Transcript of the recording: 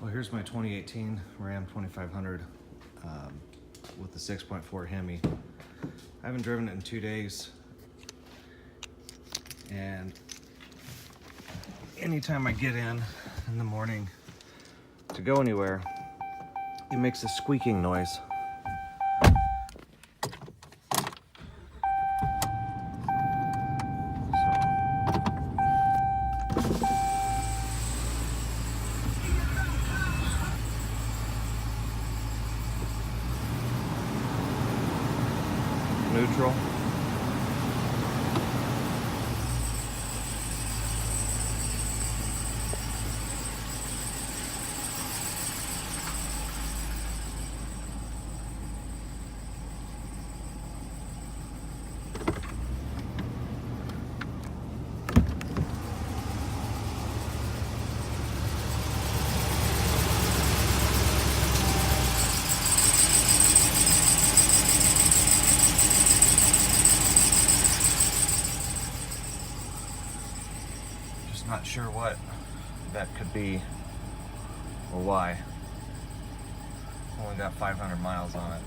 Well, here's my 2018 Ram 2500 with the 6.4 Hemi. I haven't driven it in 2 days, and anytime I get in the morning to go anywhere, it makes a squeaking noise. Neutral. Not sure what that could be or why. Only got 500 miles on it.